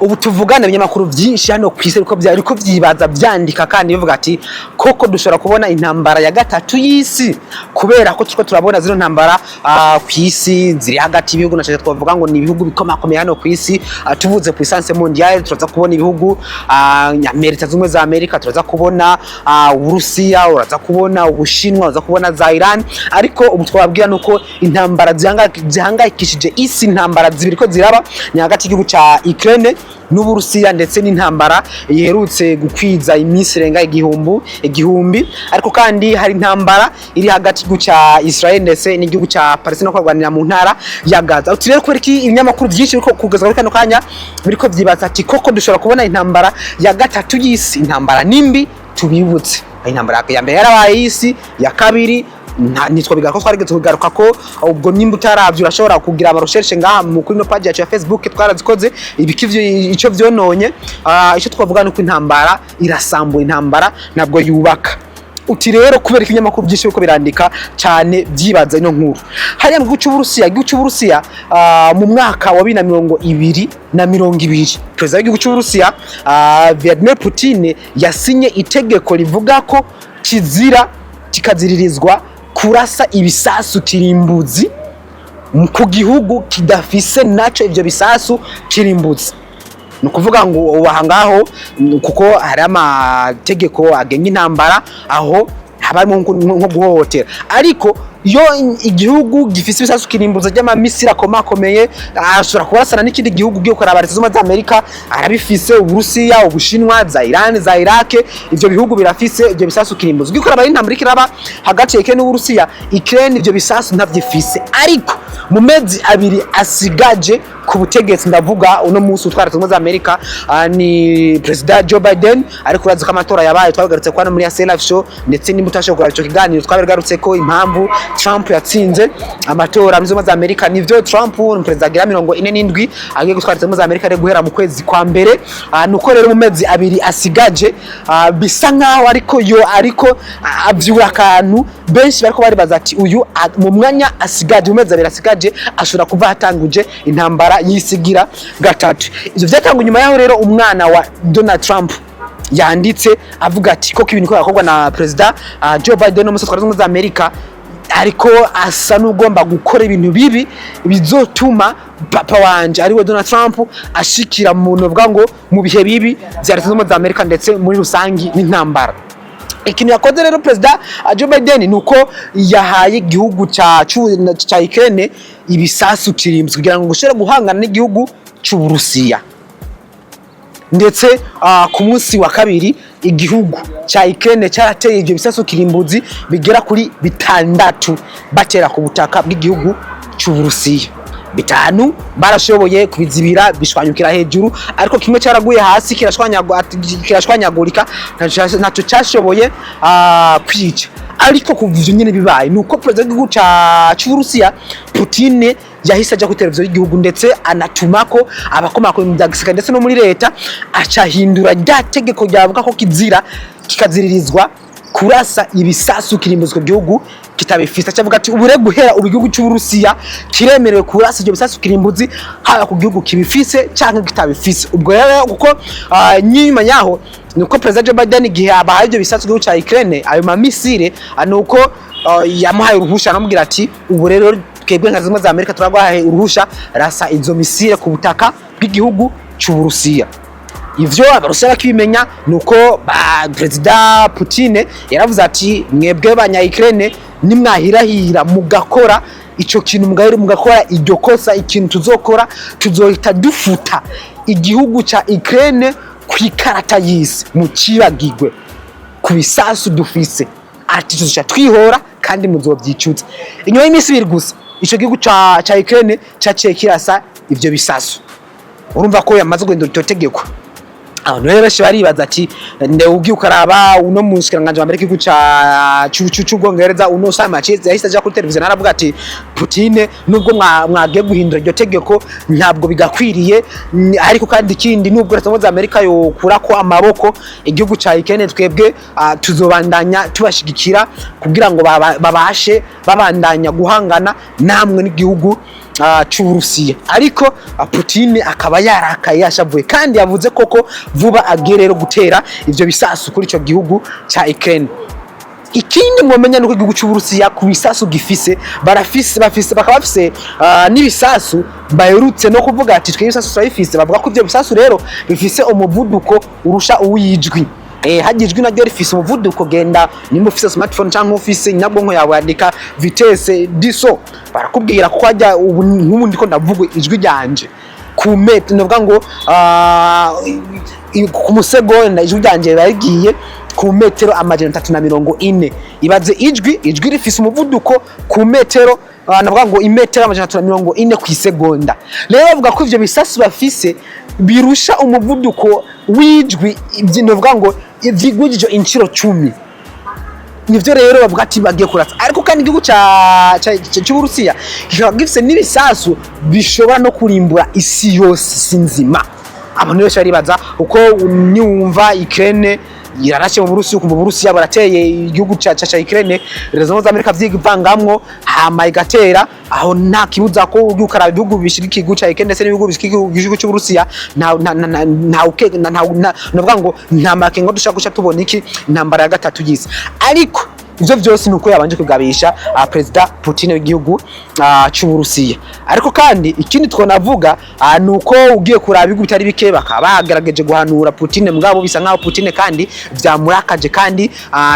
Ubu tuvugana ibinyamakuru byinshi hano kwisi uko byari ko byibaza byandika kandi bivuga ati koko dushobora kubona intambara ya gatatu y'isi kubera ko turabona zino ntambara kwisi ziri hagati y'ibihugu naje twavuga ngo ni ibihugu bikomakomeye hano kwisi tuvuze puissance mondiale turaza kubona ibihugu Amerika zimwe za Amerika turaza kubona Urusiya uraza kubona Ubushinwa uraza kubona za Iran ariko ubu twababwira nuko intambara zihangayikishije isi intambara zibiri ko ziraba ni hagati y'igihugu ca Ukraine n'Uburusiya ndetse n'intambara iherutse gukwiza iminsi renga igihumbi ariko kandi hari intambara iri hagati y'igihugu ca Israel ndetse n'igihugu ca Palestine ko rwanira mu ntara ya Gaza. Utirere ko iki ibinyamakuru byinshi biko kugeza kuri kano kanya biriko byibaza ati koko dushobora kubona intambara ya gatatu y'isi intambara nimbi tubibutse intambara ya mbere yarabaye isi ya kabiri nitwa bigaruka twarigeze kugaruka ko ubwo nimba utaravye urashobora kugira ama recherche ngaha mu kuri no page yacu ya Facebook twarazikoze ibikivyo ico vyononye ico twavuga nuko intambara irasambuye intambara nabwo yubaka uti rero kubera ikinyamakuru byinshi uko birandika cyane byibaza ino nkuru hariya mu gihugu cy'Uburusiya mu mwaka wa 2020 president w'igihugu cy'Uburusiya Vladimir Putin yasinye itegeko rivuga ko kikaziririzwa kurasa ibisasu kirimbuzi ku gihugu kidafise naco ivyo bisasu kirimbuzi nukuvuga ngo ubahangaho kuko hari amategeko agenga intambara aho habarimo nko guhohotera ariko yo igihugu gifise ibisasu kirimbuza ry'amamisira komakomeye ashobora kurasana n'ikindi gihugu giye kuraba Leta Zunze Amerika arabifise Uburusiya Ubushinwa za Iran za Iraq ivyo bihugu birafise ivyo bisasu kirimbuza giye kuraba intambara ikiraba hagati yake n'Uburusiya Ukraine ivyo bisasu ntavyifise ariko mu mezi abiri asigaje ku butegetsi ndavuga uno munsi utwara Leta Zunze Amerika ni President Joe Biden ariko urazi ko amatora yabaye twagarutse kwa no muri Live Show ndetse n'imutashoboye ico kiganiro twabigarutse ko impamvu Trump yatsinze amatora mu za Amerika nivyo Trump president agira 47 agiye gutwara mu za Amerika re guhera mu kwezi kwa mbere nuko rero mu mezi abiri asigaje bisa nkaho ariko avyura kantu benshi bariko bari bazati uyu mu mwanya asigaje mu mezi abiri asigaje ashobora kuva hatanguje intambara yisigira gatatu ivyo byatangu nyuma yaho rero umwana wa Donald Trump yanditse avuga ati koko ibintu ko yakorwa na president Joe Biden mu Leta Zunze Amerika ariko asa n'ugomba gukora ibintu bibi bizotuma papa wanje ari we Donald Trump ashikira mu novuga ngo mu bihe bibi bya Leta Zunze Amerika ndetse muri rusangi n'intambara ikintu yakoze rero president Joe Biden nuko yahaye igihugu ca Ukraine ibisasu kirimbuzi kugira ngo gushobora guhangana n'igihugu c'Uburusiya ndetse ku munsi wa kabiri igihugu ca Ukraine cyarateye ibyo bisasu kirimbuzi bigera kuri 6 batera ku butaka bw'igihugu c'Uburusiya bitanu barashoboye kubizibira bishwanyukira hejuru ariko kimwe cyaraguye hasi kirashwanyagurika naco cyashoboye kwica ariko kuvyo nyene bibaye nuko president w'igihugu c'Uburusiya Putin yahise aja ku televiziyo y'igihugu ndetse anatumako abakomako mu gisirikare ndetse no muri leta acahindura ryategeko ryavuga ko kikaziririzwa kurasa ibisasu kirimbuzwa gihugu kitabifisa cyavuga ati ubure guhera igihugu c'Uburusiya kiremerewe kurasa ibyo bisasu kirimbuzi haba ku gihugu kibifise canke kitabifise ubwo rero kuko nyuma yaho nuko president Joe Biden gihe abahaye ibyo bisasu gihugu ca Ukraine ayo mamisire nuko yamuhaye uruhusha anamubwira ati ubu rero twebwe nka zimwe za Amerika turagwahaye uruhusha rasa izo misire ku butaka bw'igihugu c'Uburusiya ivyo abarusiya bakibimenya nuko president Putin yaravuze ati mwebwe abanya Ukraine nimwahirahira mugakora ico kintu mugakora iryo kosa ikintu tuzokora tuzohita dufuta igihugu ca Ukraine kwikarata y'isi mu kibagirwe ku bisasu dufise ati tuzoca twihora kandi muzovyicutse inyuma y'imisi biri gusa ico gihugu ca Ukraine caciye kirasa ivyo bisasu urumva ko yamaze guhindura iryo tegeko abantu rero baribaza ati nde ugiye ukaraba uno mushikiranganje wa Amerika c'Ubwongereza uno Samachiz yahise aja kuri televiziyo naravuga ati Putin nubwo mwagiye guhindura iryo tegeko ntabwo bigakwiriye ariko kandi ikindi nubwo Leta Zunze Amerika yokura ko amaboko igihugu ca Ukraine twebwe tuzobandanya tubashigikira kugira ngo babashe babandanya guhangana namwe n'igihugu c'Uburusiya, ariko Putin akaba yarakaye yashavuye kandi yavuze koko vuba agiye rero gutera ivyo bisasu kuri ico gihugu ca Ukraine. Ikindi mwomenya nuko igihugu c'Uburusiya ku bisasu gifise bakaba bafise n'ibisasu baherutse no kuvuga ati twe ibisasu turabifise, bavuga ko ivyo bisasu rero bifise umuvuduko urusha uwijwi. Hagijwe naryo rifise umuvuduko genda nimba ufise smartphone cyangwa ufise nyabwonko yawe yandika vitesse diso, barakubwira ko ajya ubu nk'ubu ndiko ndavuga ijwi ryanje ku metero, novuga ngo ku musegonda ijwi ryanje bagiye ku metero 340. Ibaze ijwi rifise umuvuduko ku metero navuga ngo imetero 340 ku isegonda. Rero bavuga ko ivyo bisasu bafise birusha umuvuduko wijwi novuga ngo ivyigujije inciro 10. Nivyo rero bavuga ati bagiye kuratsa, ariko kandi igihugu c'Uburusiya kikaba gifise n'ibisasu bishobora no kurimbura isi yose sinzima. Abantu benshi baribaza uko niwumva Ukraine yarashe mu Burusiya, ukumva Burusiya barateye igihugu ca Ukraine, Leta Zunze Amerika vyivangamwo hama igatera aho nta kibuza ko ugiukara ibihugu bishigikira igihugu ca Ukraine ndetse n'ibihugu bishigikira igihugu c'Uburusiya navuga ngo nta makengo dushaka guca tubona iki intambara ya gatatu y'isi. Ariko ivyo vyose nuko yabanje kugabisha President Putin w'igihugu c'Uburusiya. Ariko kandi ikindi twonavuga nuko ugiye kuraba ibihugu bitari bike bakaba bagerageje guhanura Putin, mugabo bisa nkaho Putin kandi vyamurakaje kandi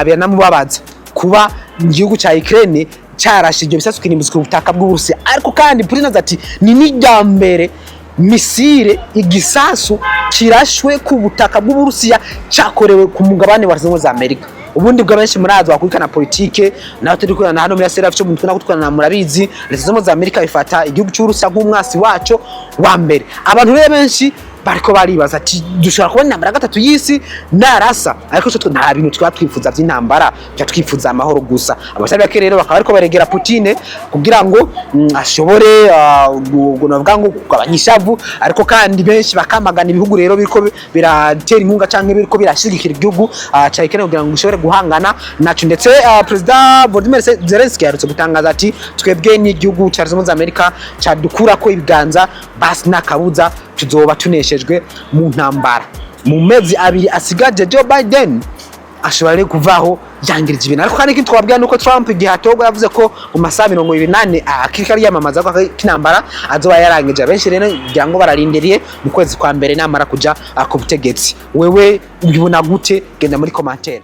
biranamubabaza kuba igihugu ca Ukraine carashije ibyo bisasu kirimbuzi ku butaka bw'Uburusiya. Ariko kandi Putin ati ni nijyambere misile igisasu kirashwe ku butaka bw'Uburusiya cakorewe ku mugabane wa Leta Zunze Amerika. Ubundi bwa benshi murazo bakurikana politike naho turi kurana hano muri Seraf cyo mutwe nakutwana murabizi, Leta Zunze Amerika bifata igihugu c'Uburusiya nk'umwasi waco wa mbere. Abantu rero benshi bariko baribaza ati dushobora kubona intambara gatatu y'isi narasa, ariko cyo nta bintu twatwifuza by'intambara, cyo twifuza amahoro gusa. Abasaba ke rero bakaba bariko baregera Putin kugira ngo ashobore navuga ngo kugabanyishavu, ariko kandi benshi bakamagana ibihugu rero biriko biratera inkunga canke biriko birashigikira igihugu ca Ukraine kugira ngo gishobore guhangana naco. Ndetse President Volodymyr Zelensky yarutse gutangaza ati twebwe n'igihugu ca Leta Zunze Amerika cadukura ko ibiganza basi nakabuza tuzoba tuneshejwe mu ntambara. Mu mezi abiri asigaje Joe Biden ashobora kuvaho yangirije ibintu. Ariko kandi kintu twabwira nuko Trump igihe atogwa yavuze ko mu masaha 28 akirikari yamamaza ko kinambara azoba yarangije. Benshi rero kugira ngo bararindiriye mu kwezi kwa mbere namara kuja ku butegetsi. Wewe ubibona gute? Genda muri commentaire.